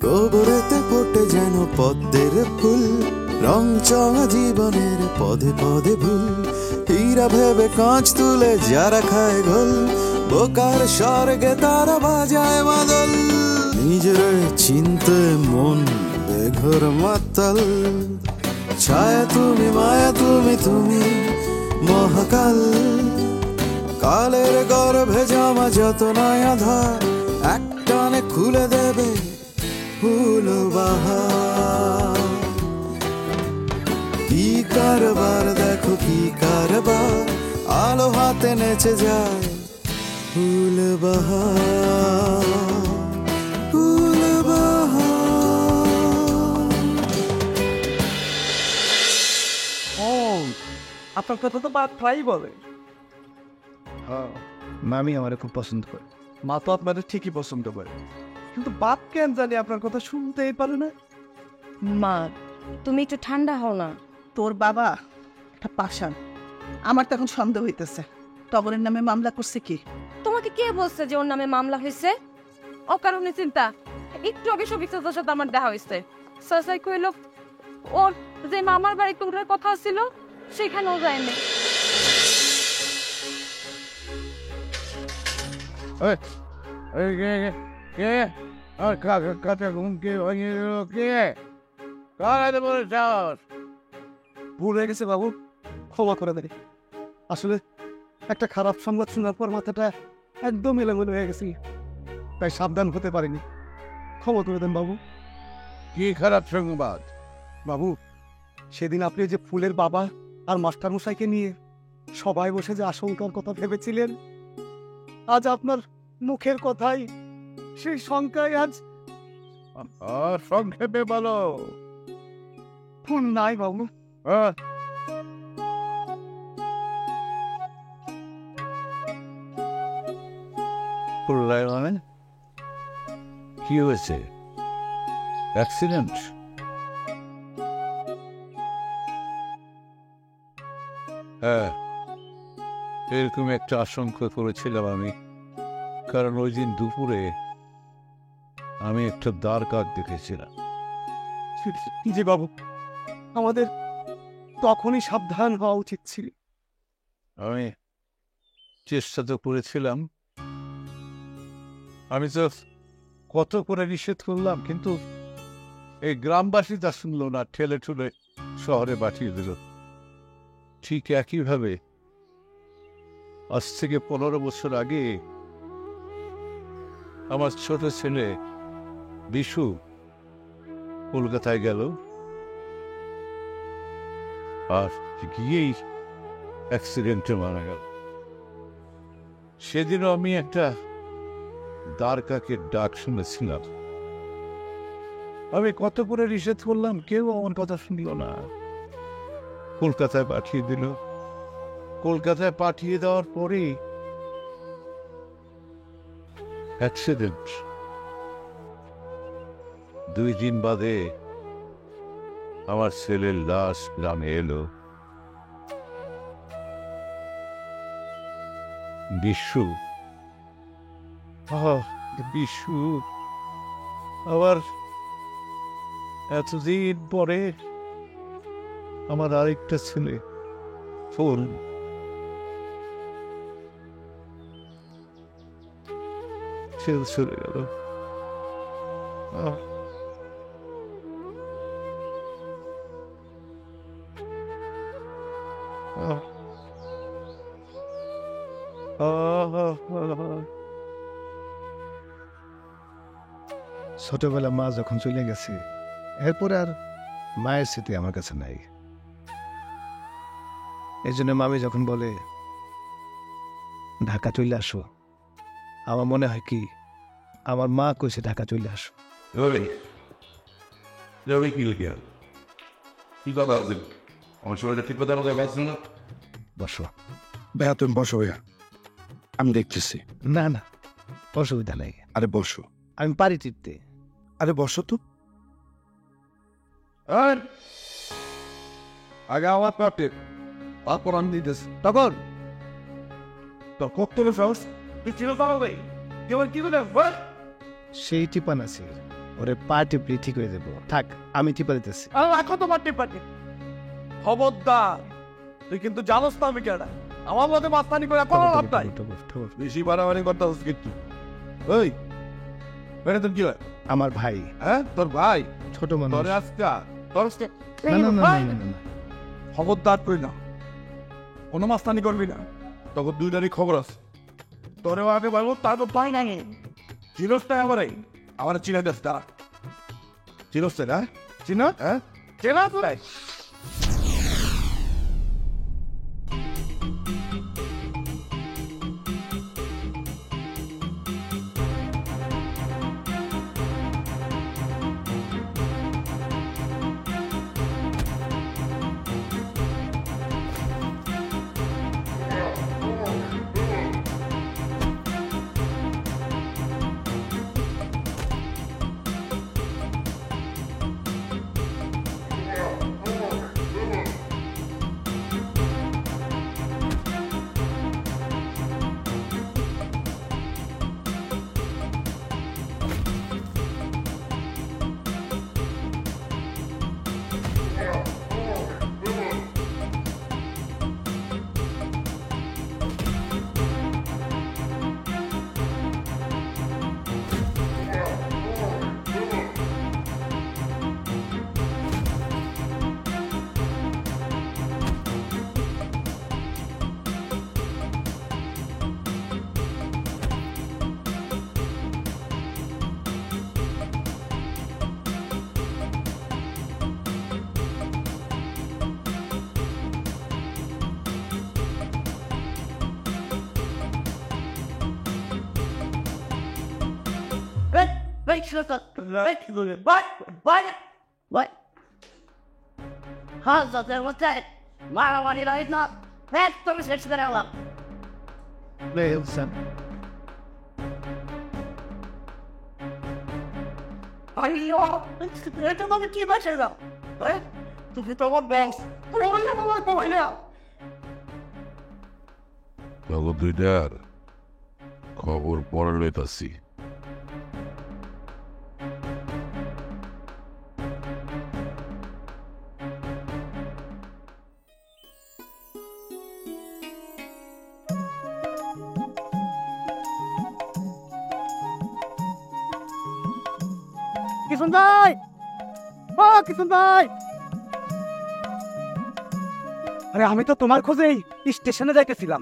গোবরেতে ফোটে যেন পদ্মের ফুল, রং চঙা জীবনের পদে পদে ভুল। হীরা ভেবে কাঁচ তুলে যারা খায় গোল, বোকার স্বর্গে তারা বাজায় মাদল। নিজের চিনতে মন বেঘর মাতাল, ছায়া তুমি মায়া তুমি তুমি মহাকাল। কালের গর্ভে জামা যত নয়া ধার, একটানে খুলে দেবে ফুল বাহার। কি কারবার দেখো কি কারবার, আলো হাতে নেচে যায় ফুল বাহার, ফুল বাহার। ও আপনার কথা তো বাদ প্রায়ই বলে। হ্যাঁ, মামি আমার খুব পছন্দ করে। মা তো আপনাদের ঠিকই পছন্দ করে, কিন্তু বাপ কেন জানি আপনার কথা শুনতেই পারে না। মা তুমি একটু ঠান্ডা হও না। তোর বাবা একটা পাষাণ। আমার তো এখন সন্দেহ হইতেছে টগরের নামে মামলা করছে কি। তোমাকে কে বলছে যে ওর নামে মামলা হয়েছে? অকারণে চিন্তা। একটু আগে সবিক চাচার সাথে আমার দেখা হয়েছে। চাচাই কইল ওর যে মামার বাড়িতে ওঠার কথা ছিল সেখানেও যায়নি। ভুল হয়ে গেছে বাবু, ক্ষমা করে দেয়। আসলে একটা খারাপ সংবাদ শোনার পর মাথাটা একদম এলোমেলো হয়ে গেছে, তাই সাবধান হতে পারিনি। ক্ষমা করে দেন বাবু। কি খারাপ সংবাদ? বাবু সেদিন আপনি যে ফুলের বাবা আর মাস্টার মশাইকে নিয়ে সবাই বসে যে আশঙ্কার কথা ভেবেছিলেন, আজ আপনার মুখের কথাই সেই শঙ্কায় আজ আর সংক্ষেপে বলো। ফুল নাই বাবু। আহ, পুরলাই মানে কি হয়েছে? অ্যাক্সিডেন্ট? হ্যাঁ, এরকম একটা আশঙ্কা করেছিলাম আমি, কারণ ওই দিন দুপুরে আমি একটা দ্বার কাক দেখেছিলাম। জি বাবু, আমাদের তখনই সাবধান হওয়া উচিত ছিল। আমি চেষ্টা তো করেছিলাম, আমি তো কত করে নিষেধ করলাম, কিন্তু এই গ্রামবাসী তা শুনল না, ঠেলে ঠুলে শহরে পাঠিয়ে দিল। ঠিক একইভাবে আজ থেকে 15 বছর আগে আমার ছোট ছেলে বিশু কলকাতায় গেল, আর গিয়েই অ্যাক্সিডেন্টে মারা গেল। সেদিনও আমি একটা দ্বার কাকের ডাক শুনেছিলাম। আমি কত করে নিষেধ করলাম, কেউ আমার কথা শুনল না, কলকাতায় পাঠিয়ে দিল। কলকাতায় পাঠিয়ে দেওয়ার পরে অ্যাক্সিডেন্ট। 2 দিন বাদে আমার ছেলের লাশ গ্রামে এলো। বিশু, বিশু আবার এতদিন পরে আমার আরেকটা ছেলে ফুল সেও চলে গেল। ছোটবেলা মা যখন চলে গেছে, এরপরে আর মায়ের স্মৃতি আমার কাছে নাই। এই জন্য মামি যখন বলে ঢাকা চলে আসো, আমার মনে হয় কি আমার মা কইছে ঢাকা চলে আসো। আমার শরীরটা ঠিক কথা আমাকে ব্যস্ত না। বসো। ভাইয়া তুমি বসো ভাইয়া, আমি দেখতেছি। না না, অসুবিধা নেই, আরে বসো। আমি পারি টিপতে। আরে বসো তো। আগে আমার পাপে তারপর আমি দিতেছি। তখন তোর ককটেলের সাহস তুই ছিল পাবে কেউ কি বলে? সেই টিপান আছে, ওরে পা টিপলি ঠিক হয়ে যাবো। থাক, আমি টিপে দিতেছি। রাখো তোমার টিপাটি। খবরদার, তুই কিন্তু জানোস না আমি কেডা। আমার মধ্যে মাস্তানি করে কোনো লাভ নাই। বেশি বাড়াবাড়ি করতে হচ্ছে কিন্তু। ওই এটা তোর কি হয়? আমার ভাই, হ্যাঁ তোর ভাই? ছোট মানুষ। তোরে আজকা তোর না না না না না না। খবরদার তুই না, কোনো মাস্তানি করবি না। তখন দুইটারই খবর আছে। তোরেও আগে বলবো, তারপর পাই নাই চিরস্তা আমার আমার চিনা দেশ তারা চিরস্তা না চিনা, হ্যাঁ চেনা তো দুইটার খবর পরে লইতাছি। কিষণ ভাই, ও কিষণ ভাই, আরে আমি তো তোমার খোঁজেই স্টেশনে যাইতেছিলাম।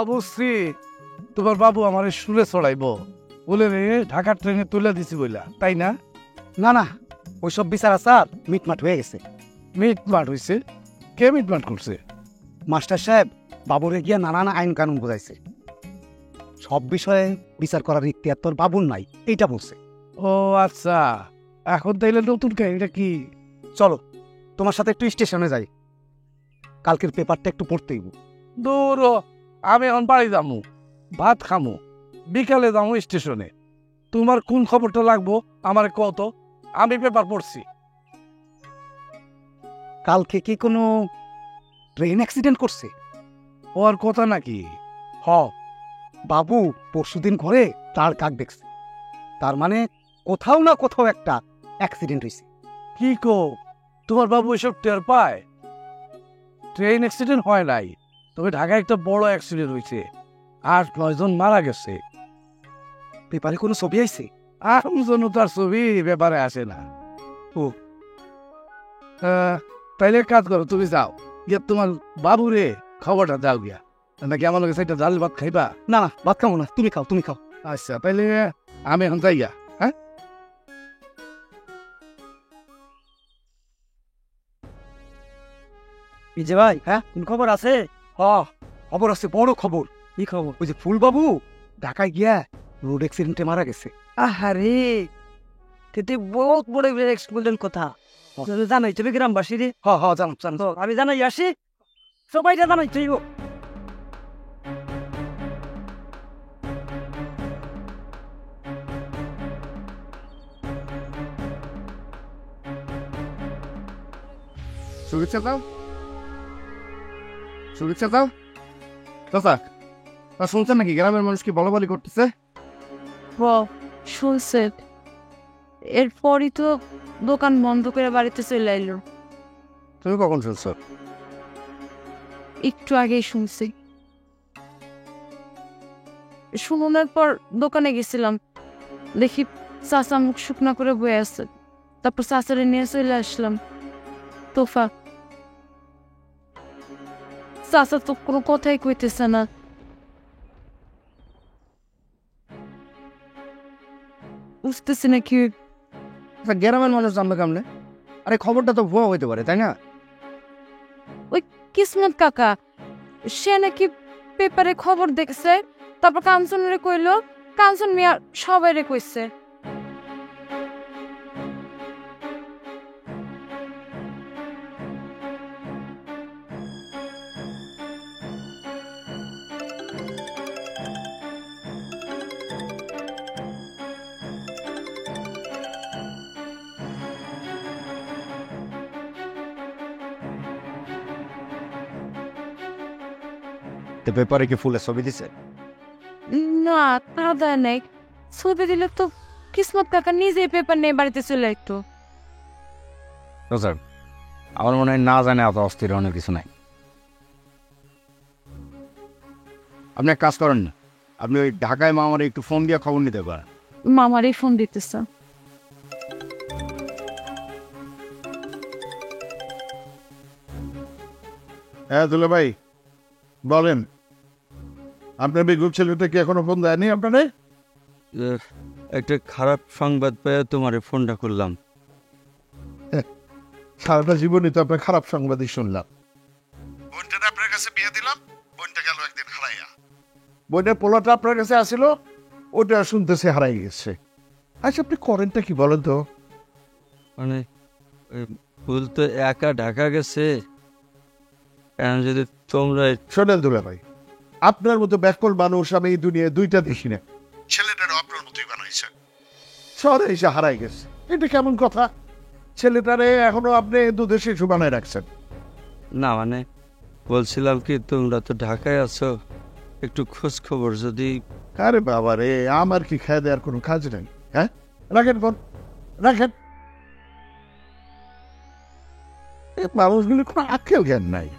বুঝছি, তোমার বাবু আমার সুরে চড়াইব বলে রে ঢাকার ট্রেনে তুলে দিছি বইলা, তাই না? না না, ওইসব বিচার আচার মিটমাট হয়ে গেছে। মিটমাট হয়েছে? কে মিটমাট করছে? মাস্টার সাহেব বাবুরে গিয়া নানান আইন কানুন বোঝাইছে। সব বিষয়ে বিচার করার ইখতিয়ার তোর বাবুর নাই, এইটা বলছে। ও আচ্ছা, এখন তাইলে নতুন কাহিনীটা কি? চলো তোমার সাথে একটু স্টেশনে যাই, কালকের পেপারটা একটু পড়তেইব। দূর, আমি এখন বাড়ি যামু, ভাত খামু, বিকালে যামু স্টেশনে। তোমার কোন খবরটা লাগবো আমার কত, আমি পেপার পড়ছি। কালকে কি কোনো ট্রেন অ্যাক্সিডেন্ট করছে? ওর কথা নাকি? হ, বাবু পরশুদিন ঘরে তার কাক দেখছে। তার মানে কোথাও না কোথাও একটা অ্যাক্সিডেন্ট হয়েছে। কি কো, তোমার বাবু এসব টের পায়? ট্রেন অ্যাক্সিডেন্ট হয় নাই, তবে ঢাকায় একটা বড় অ্যাক্সিডেন্ট হয়েছে, 8-9 জন মারা গেছে। পেপারে কোনো ছবি আইছে? আমি জন্য তার ছবি ব্যাপারে আসে না। ও তাইলে এক কাজ করো, তুমি যাও গিয়া তোমার বাবুরে খবরটা দাও গিয়া, নাকি আমার কাছে একটা ডাল ভাত খাইবা? না না, ভাত খাবো না, তুমি খাও তুমি খাও। আচ্ছা তাইলে আমি এখন যাই গা। হ্যাঁ, বিজয় ভাই, হ্যাঁ কোন খবর আছে? খবর আছে, বড় খবর। কি খবর? ওই যে ফুলবাবু ঢাকায় গিয়া রোড অ্যাক্সিডেন্টে মারা গেছে। আহারে, তেতে বহুত বড় এক্সপোর্টেন্ট কথা জানাই তুমি গ্রামবাসী রে। জানো জানো। আমি জানাই আসি, সবাইটা জানাই চাইব। শুভেচ্ছা দাও, শুভেচ্ছা দাও। চাচা, শুনছেন নাকি গ্রামের মানুষ কি বলা বলি করতেছে? শুনছেন, এরপরই তো দোকান বন্ধ করে বাড়িতে চলে এলো। তুমি কখন শুনছো? একটু আগেই শুনছি। শুনানোর পর দোকানে গেছিলাম, দেখি চাচা মুখ শুকনা করে বয়ে আছে। তারপর চাচারে নিয়ে চলে আসলাম। তোফা, চাচা তো কোনো কথাই কইতেছে না। বুঝতেছি না কি। গ্রামের মানুষ জানবে কেমনে? আরে খবরটা তো ভুয়া হইতে পারে, তাই না? ওই কিসমত কাকা, সে নাকি পেপারে খবর দেখছে, তারপর কাঞ্চনরে কইলো, কাঞ্চন মিয়া সবাইরে কইছে। পেপারে কি ফুলের ছবি দিছে? না, তা দেয় নাই। ছবি দিলে তো কিসমত কাকা নিজেই পেপার নিয়ে বাড়িতে চলে আসতো। স্যার, আমার মনে হয় না জানে এত অস্থির অনেক কিছু নাই। আপনি এক কাজ করেন না, আপনি ওই ঢাকায় মামারে একটু ফোন দিয়ে খবর নিতে পারেন। মামারই ফোন দিতেছে। হ্যাঁ দুলা ভাই বলেন, আপনার বেগুব ছেলেটা কি এখনো ফোন দেয়নি আপনারে? একটা খারাপ সংবাদ পেয়ে তোমার ফোনটা করলাম। সারাটা জীবনই তো আপনার খারাপ সংবাদই শুনলাম। বোনটা আপনার কাছে বিয়ে দিলাম, বোনটা গেল একদিন হারাইয়া। বোনের পোলাটা আপনার কাছে আসিল, ওটা শুনতেছে হারাই গেছে। আচ্ছা আপনি করেনটা কি বলেন তো? মানে ফুল তো একা ঢাকা গেছে, এখন যদি তোমরা শোনেন দুলা ভাই, আপনার মতো ব্যাকল মানুষ আমি এই দুনিয়ায় দুইটা দেখি না। ছেলেটারও আপনার মতোই বানাইছে, শহরে এসে হারাই গেছে। এটা কেমন কথা? ছেলেটারে এখনো আপনি দুধের শিশু বানায় রাখছেন। না মানে বলছিলাম কি, তোমরা তো ঢাকায় আছো, একটু খোঁজ খবর যদি। আরে বাবা রে, আমার কি খেয়ে দেওয়ার কোনো কাজ নেই? হ্যাঁ রাখেন ফোন, রাখেন। মানুষগুলি কোনো আক্কেল জ্ঞান নাই।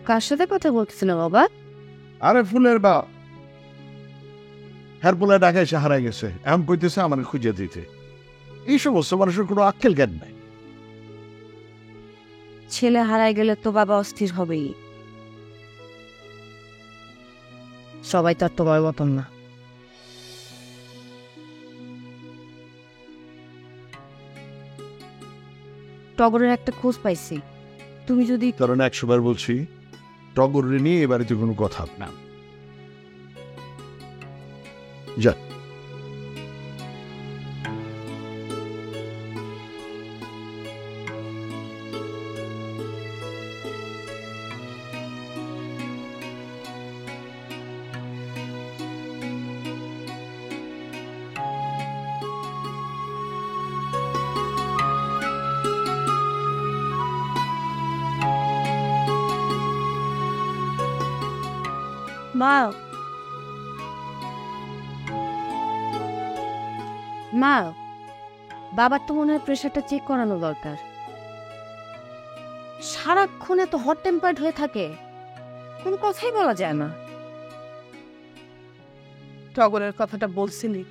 কার সাথে কথা বলতেছিল বাবা? আরে ফুলের বা হ্যার পোলা ঢাকায় এসে হারাই গেছে, এমন কইতেছে আমার খুঁজে দিতে। এই সমস্ত মানুষের কোনো আক্কেল জ্ঞান নাই। ছেলে হারাই গেলে তো বাবা অস্থির হবেই। সবাই তো আর তোমার মতন না। টগরের একটা খোঁজ পাইছি, তুমি যদি। কারণ 100 বার বলছি, টগরে নিয়ে এ বাড়িতে কোনো কথা না। যা মা, মা, বাবার তো মনে হয় প্রেশারটা চেক করানো দরকার। সারাক্ষণ এত হট টেম্পার্ড হয়ে থাকে, কোনো কথাই বলা যায় না। টগরের কথাটা বলছিলি?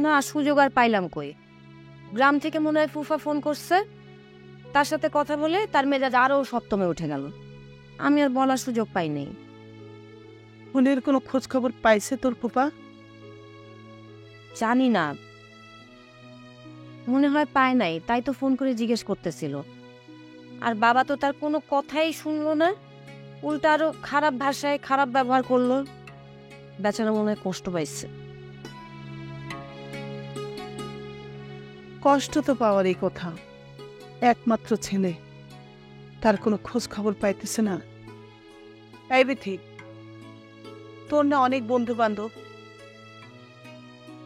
না, সুযোগ আর পাইলাম কই। গ্রাম থেকে মনে হয় ফুফা ফোন করছে, তার সাথে কথা বলে তার মেজাজ আরো সপ্তমে উঠে গেল। আমি আর বলার সুযোগ পাই নাই। ফুলের কোনো খোঁজ খবর পাইছে তোর ফুফা? জানি না, মনে হয় পায় নাই, তাই তো ফোন করে জিজ্ঞেস করতেছিল। আর বাবা তো তার কোনো কথাই শুনলো না, উল্টা আরো খারাপ ভাষায় খারাপ ব্যবহার করলো। বেচারা মনে হয় কষ্ট পাইছে। কষ্ট তো পাওয়ারই কথা, একমাত্র ছেলে, তার কোনো খোঁজ খবর পাইতেছে না। এই বিথি, তোর না অনেক বন্ধু বান্ধব,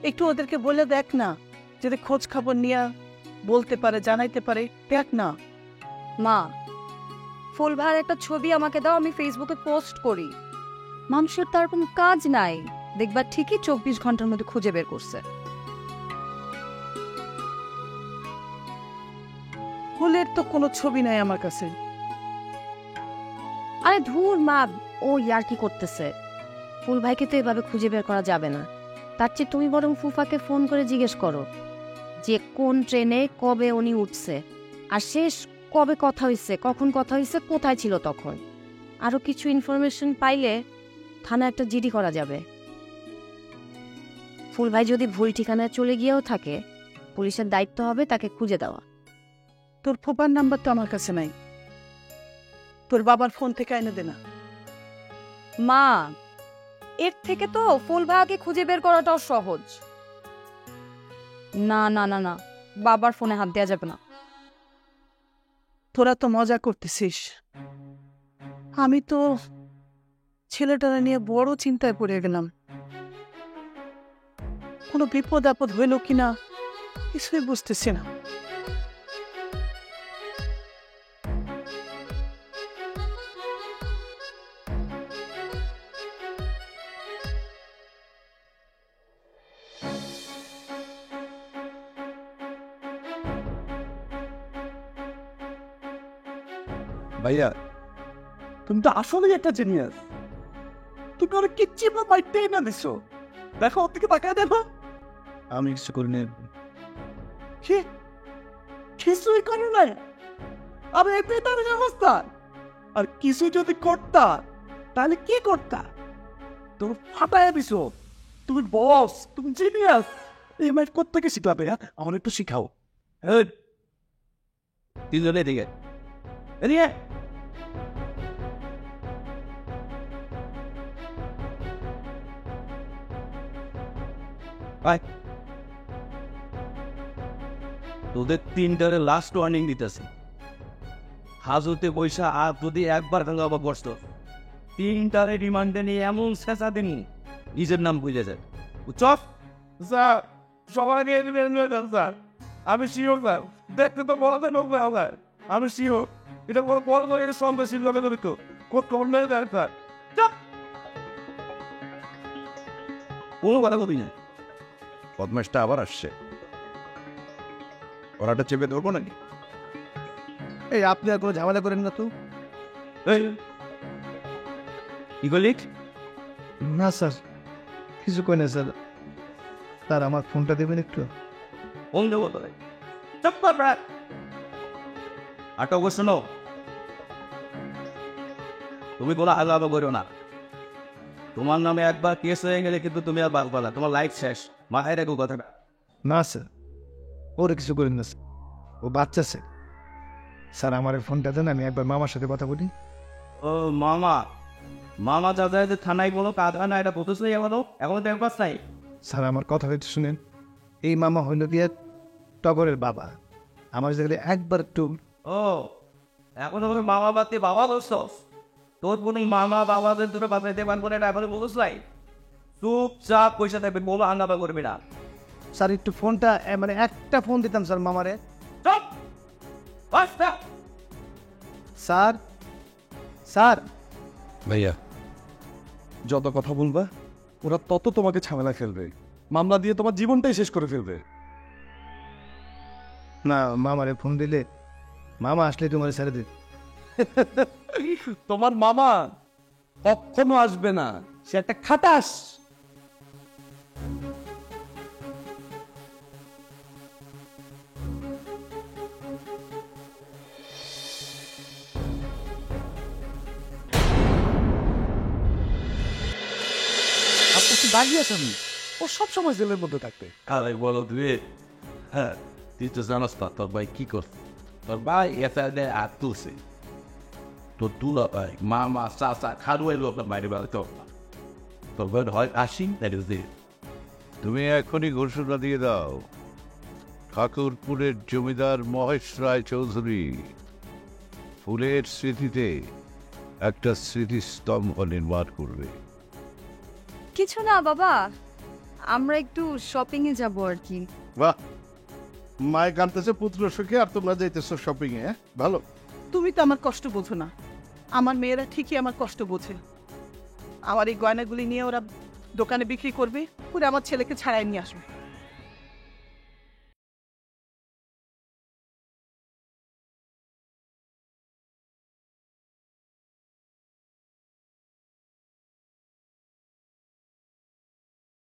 একটু ওদেরকে বলে দেখ না, যদি খোঁজ খবর নিয়ে বলতে পারে, জানাইতে পারে, দেখ না। মা, ফুল ভাইয়ের একটা ছবি আমাকে দাও, আমি ফেসবুকে পোস্ট করি। মানুষের তার কোনো কাজ নাই, দেখবা ঠিকই 24 ঘন্টার মধ্যে খুঁজে বের করছে। ফুলের তো কোনো ছবি নাই আমার কাছে। আরে ধুর মা, ও ইয়ার কি করতেছে? ফুল ভাইকে তো এভাবে খুঁজে বের করা যাবে না। তার চেয়ে তুমি বরং ফুফাকে ফোন করে জিজ্ঞেস করো যে কোন ট্রেনে কবে উনি উঠছে, আর শেষ কবে কথা হয়েছে, কখন কথা হয়েছে, কোথায় ছিল তখন। আরো কিছু ইনফরমেশন পাইলে থানায় একটা জিডি করা যাবে। ফুল ভাই যদি ভুল ঠিকানায় চলে গিয়েও থাকে, পুলিশের দায়িত্ব হবে তাকে খুঁজে দেওয়া। তোর ফুপার নাম্বার তো আমার কাছে নাই, তোর বাবার ফোন থেকে এনে দে না। মা, এর থেকে তো ফুল ভাইকে খুঁজে বের করাটাও সহজ। না না না না, বাবার ফোনে হাত দেওয়া যাবে না। তোরা তো মজা করতেছিস, আমি তো ছেলেটারা নিয়ে বড় চিন্তায় পড়ে গেলাম। কোনো বিপদ আপদ হইল কিনা কিছুই বুঝতেছি না। ভাইয়া, তুমি তো আসলেই একটা জিনিয়াস। তুমি ওরা কিচ্ছি মাইটেই না দিছো। দেখো ওর দিকে তাকায় দেখো। আমি কিছু করি না। কি কিছুই করে না? আরে এই বেতারের অবস্থা। আর কিছু যদি করতা তাহলে কি করতা? তুমি ফাটায় দিছো। তুমি বস, তুমি জিনিয়াস। এই মাইট কোত্থেকে শিখাবে? আমার একটু শিখাও। তিনজনে দিকে এদিকে তোদের তিনটারে লাস্ট ওয়ার্নিং দিতেছে। হাজতে পয়সা আর যদি একবার ভাঙাবা কষ্ট, তিনটারে রিমান্ডে নিয়ে এমন শেষা দিনি নিজের নাম বুঝে যায়। বুঝছ? স্যার সবাই নিয়ে নেবেন স্যার, আমি শিওর স্যার, দেখতে তো বলা যায় লোক স্যার, আমি শিওর এটা কোনো বড় করে এটা সন্দেশীল লোকে ধরিত করলে দেয় স্যার। কোনো কথা কবি না। বদমাসটা আবার আসছে, ওরাটা চেপে ধরবো নাকি? এই আপনি আর কোনো ঝামেলা করেন না তো। কি করলি? না স্যার, কিছু কই না স্যার। স্যার আমার ফোনটা দেবেন একটু। ফোন দেবো তোরে। আটক করছো না, তুমি কোনো আলাদা করো না। তোমার নামে একবার কেস হয়ে গেলে কিন্তু তুমি আর বাঁচবা না, তোমার লাইফ শেষ। মাথায় রাখো কথাটা। না স্যার, ওরে কিছু করেন না স্যার, ও বাচ্চা স্যার। স্যার আমার এই ফোনটা দেন, আমি একবার মামার সাথে কথা বলি। ও মামা, মামা যাদের থানায় বলো কাঁদা না, এটা প্রতিশ নেই এখনো, এখনো দেখবার নাই। স্যার আমার কথাটা একটু শুনেন। এই মামা হইল গিয়ে টগরের বাবা। আমার জায়গায় একবার একটু। ও এখন তোমাকে মামা বাদ বাবা বলছো? তোর কোনো মামা বাবাদের দুটো বাঁচাইতে পারবো না, এটা এখনো বলছ নাই? চুপচাপ পয়সা থাকবে, বলো হাঙ্গামা করবি না। স্যার একটু ফোনটা মানে একটা ফোন দিতাম স্যার মামারে। চুপ! বাস্তা! স্যার, স্যার ভাইয়া, যত কথা বলবা ওরা তত তোমাকে ঝামেলা ফেলবে, মামলা দিয়ে তোমার জীবনটাই শেষ করে ফেলবে। না, মামারে ফোন দিলে মামা আসলে তোমার ছেড়ে দিন। তোমার মামা কখনো আসবে না, সে একটা খাটাস। আপনি তো দাঁড়িয়ে আছেন, ও সবসময় জেলের মধ্যে থাকবে। আরে বলো তুমি, হ্যাঁ তুই তো জানাস না তোর ভাই কি কর। তোর ভাই এফআইআর হাত তুলছে। তোর দুলা ভাই মামা চাচা খারুয়াই লোক বাইরে বেড়াতে তোর ভাই হয় আসি দ্যাট ইজ দিস। তুমি এখনই ঘোষণা দিয়ে দাও, ঠাকুরপুরের জমিদার মহেশ রায় চৌধুরী ফুলের স্মৃতিতে একটা স্মৃতিস্তম্ভ নির্মাণ করবে। কিছু না বাবা, আমরা একটু শপিং এ যাব আর কি। বাহ, মায়ে কানতেছে পুত্র সুখে আর তোমরা যাইতেছো শপিং এ, ভালো। তুমি তো আমার কষ্ট বোঝো না, আমার মেয়েরা ঠিকই আমার কষ্ট বোঝে। আমার এই গয়নাগুলি নিয়ে ওরা দোকানে বিক্রি করবে, করে আমার ছেলেকে ছাড়াই নিয়ে আসবে।